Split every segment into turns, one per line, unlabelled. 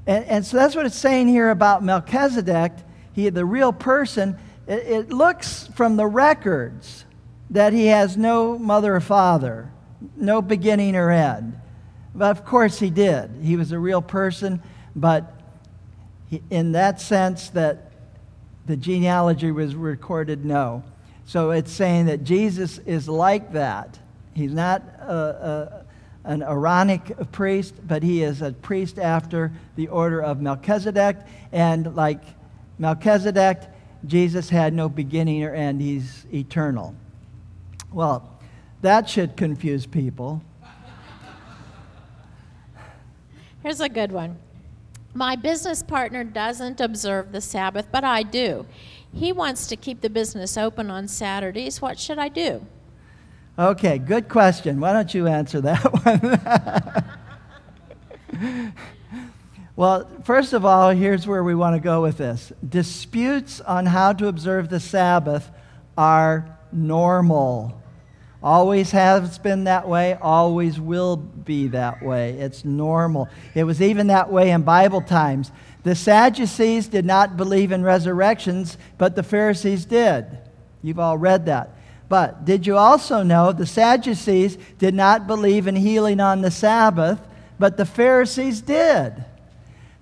And so that's what it's saying here about Melchizedek, the real person. It looks from the records that he has no mother or father, no beginning or end. But of course he did. He was a real person, but in that sense that the genealogy was recorded, no. So it's saying that Jesus is like that. He's not an Aaronic priest, but he is a priest after the order of Melchizedek. And like Melchizedek, Jesus had no beginning or end. He's eternal. Well, that should confuse people.
Here's a good one. My business partner doesn't observe the Sabbath, but I do. He wants to keep the business open on Saturdays. What should I do?
Okay, good question. Why don't you answer that one? Well, first of all, here's where we want to go with this. Disputes on how to observe the Sabbath are normal. Always has been that way, always will be that way. It's normal. It was even that way in Bible times. The Sadducees did not believe in resurrections, but the Pharisees did. You've all read that. But did you also know the Sadducees did not believe in healing on the Sabbath, but the Pharisees did?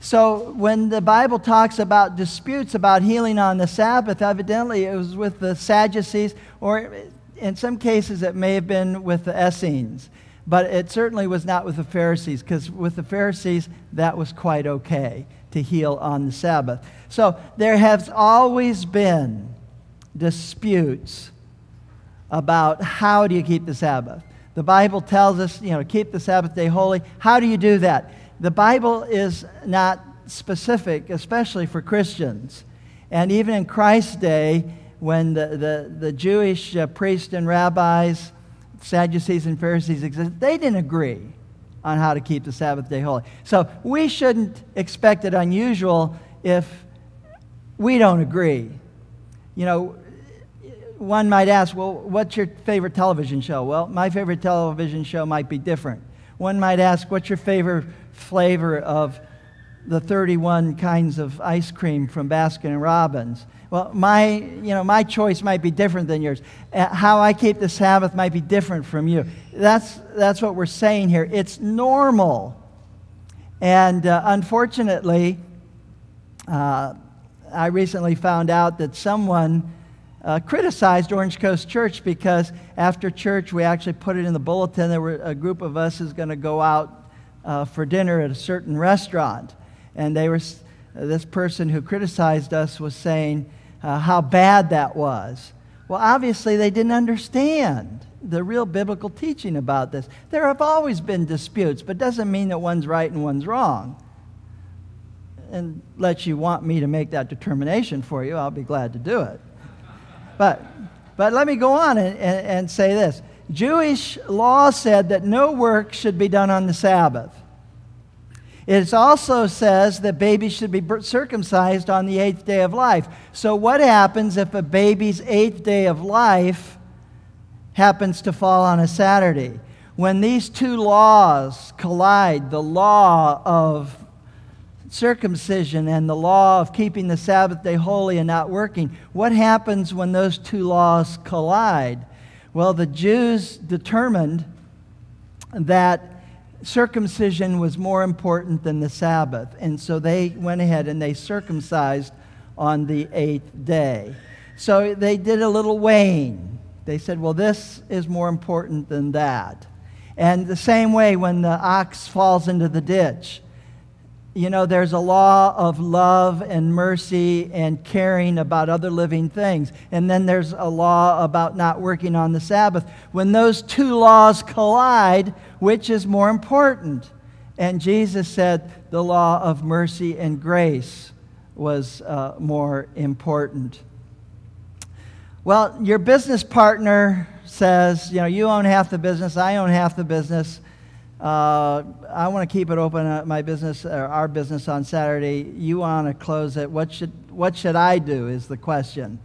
So when the Bible talks about disputes about healing on the Sabbath, evidently it was with the Sadducees, or in some cases it may have been with the Essenes. But it certainly was not with the Pharisees, because with the Pharisees that was quite okay to heal on the Sabbath. So there has always been disputes about how do you keep the Sabbath. The Bible tells us, keep the Sabbath day holy. How do you do that? The Bible is not specific, especially for Christians. And even in Christ's day, when the Jewish priests and rabbis, Sadducees and Pharisees existed, they didn't agree on how to keep the Sabbath day holy. So we shouldn't expect it unusual if we don't agree. One might ask, well, what's your favorite television show? Well, my favorite television show might be different. One might ask, what's your favorite flavor of the 31 kinds of ice cream from Baskin & Robbins? Well, my choice might be different than yours. How I keep the Sabbath might be different from you. That's what we're saying here. It's normal. And unfortunately, I recently found out that someone criticized Orange Coast Church because after church we actually put it in the bulletin. There were a group of us is going to go out for dinner at a certain restaurant, and this person who criticized us was saying how bad that was. Well, obviously they didn't understand the real biblical teaching about this. There have always been disputes, but doesn't mean that one's right and one's wrong. Unless you want me to make that determination for you, I'll be glad to do it. But let me go on and say this. Jewish law said that no work should be done on the Sabbath. It also says that babies should be circumcised on the 8th day of life. So what happens if a baby's 8th day of life happens to fall on a Saturday? When these two laws collide, the law of circumcision and the law of keeping the Sabbath day holy and not working, what happens when those two laws collide? Well, the Jews determined that circumcision was more important than the Sabbath, and so they went ahead and they circumcised on the 8th day. So they did a little weighing. They said, well, this is more important than that. And the same way when the ox falls into the ditch, there's a law of love and mercy and caring about other living things. And then there's a law about not working on the Sabbath. When those two laws collide, which is more important? And Jesus said the law of mercy and grace was more important. Well, your business partner says, you own half the business, I own half the business. I want to keep it open, my business, or our business on Saturday. You want to close it. What should I do is the question.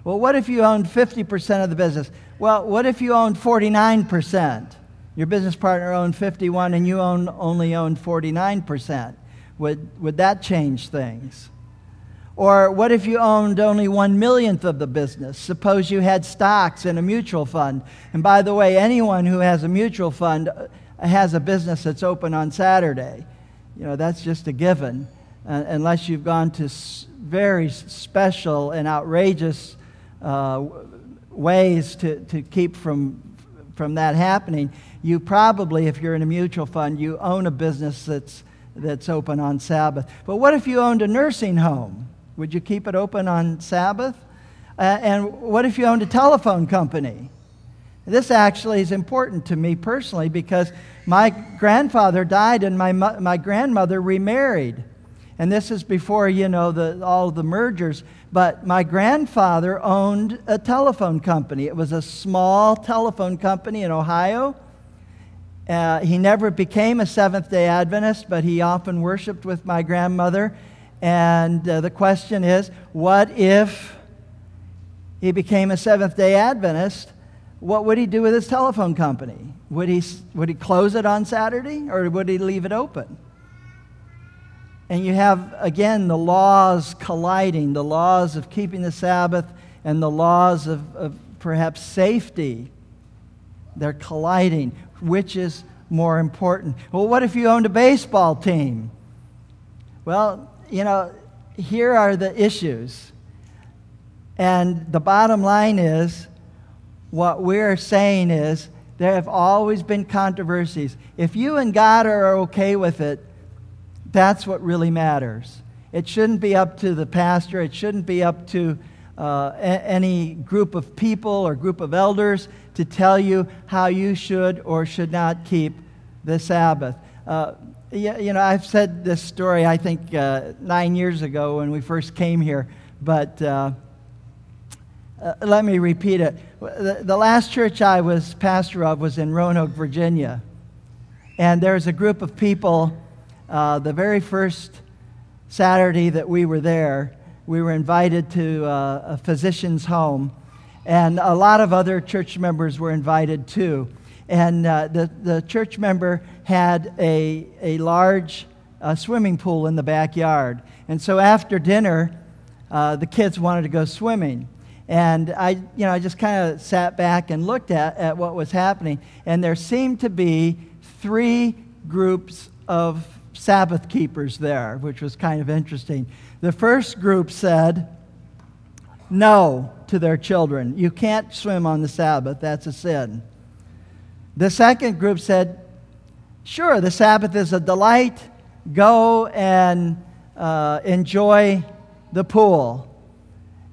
Well, what if you owned 50% of the business? Well, what if you owned 49%? Your business partner owned 51% and you only owned 49%. Would that change things? Or what if you owned only 1/1,000,000th of the business? Suppose you had stocks in a mutual fund. And by the way, anyone who has a mutual fund has a business that's open on Saturday. You know, that's just a given, unless you've gone to very special and outrageous ways to keep from that happening. You probably, if you're in a mutual fund, you own a business that's open on Sabbath. But what if you owned a nursing home? Would you keep it open on Sabbath? And what if you owned a telephone company? This actually is important to me personally because my grandfather died and my grandmother remarried. And this is before, you know, all the mergers. But my grandfather owned a telephone company. It was a small telephone company in Ohio. He never became a Seventh-day Adventist, but he often worshiped with my grandmother. And the question is, what if he became a Seventh-day Adventist? What would he do with his telephone company? Would he close it on Saturday, or would he leave it open? And you have, again, the laws colliding, the laws of keeping the Sabbath and the laws of perhaps safety. They're colliding. Which is more important? Well, what if you owned a baseball team? Well, you know, here are the issues. And the bottom line is, what we're saying is, there have always been controversies. If you and God are okay with it, that's what really matters. It shouldn't be up to the pastor. It shouldn't be up to any group of people or group of elders to tell you how you should or should not keep the Sabbath. You know, I've said this story, I think, 9 years ago when we first came here, but let me repeat it. The last church I was pastor of was in Roanoke, Virginia. And there was a group of people, the very first Saturday that we were there, we were invited to a physician's home. And a lot of other church members were invited too. And the church member had a large swimming pool in the backyard. And so after dinner, the kids wanted to go swimming. And I just kind of sat back and looked at what was happening. And there seemed to be 3 groups of Sabbath keepers there, which was kind of interesting. The first group said no to their children. You can't swim on the Sabbath. That's a sin. The second group said, sure, the Sabbath is a delight. Go and enjoy the pool.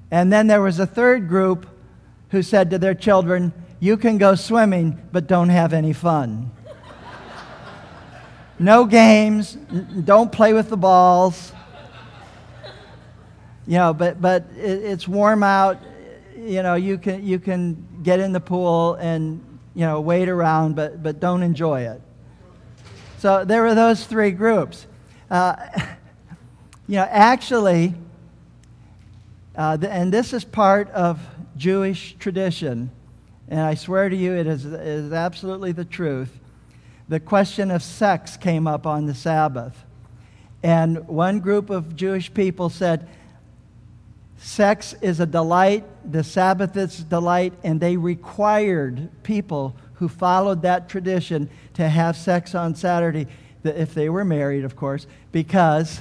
And then there was a third group who said to their children, you can go swimming, but don't have any fun. No games, don't play with the balls. You know, but it's warm out. You know, you can get in the pool and, you know, wait around, but don't enjoy it. So there were those 3 groups. You know, actually, and this is part of Jewish tradition, and I swear to you it is absolutely the truth. The question of sex came up on the Sabbath. And one group of Jewish people said, sex is a delight, the Sabbath is a delight, and they required people who followed that tradition to have sex on Saturday, if they were married, of course, because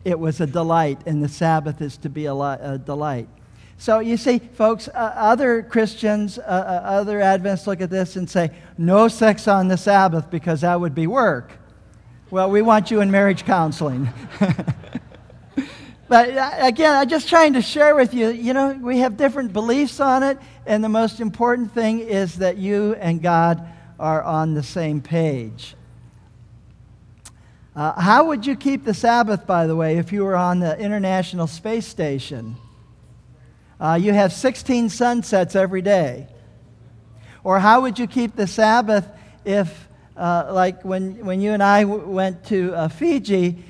it was a delight, and the Sabbath is to be a delight. So you see, folks, other Christians, other Adventists look at this and say, no sex on the Sabbath because that would be work. Well, we want you in marriage counseling. But again, I'm just trying to share with you, you know, we have different beliefs on it, and the most important thing is that you and God are on the same page. How would you keep the Sabbath, by the way, if you were on the International Space Station? You have 16 sunsets every day. Or how would you keep the Sabbath if, like when you and I went to Fiji,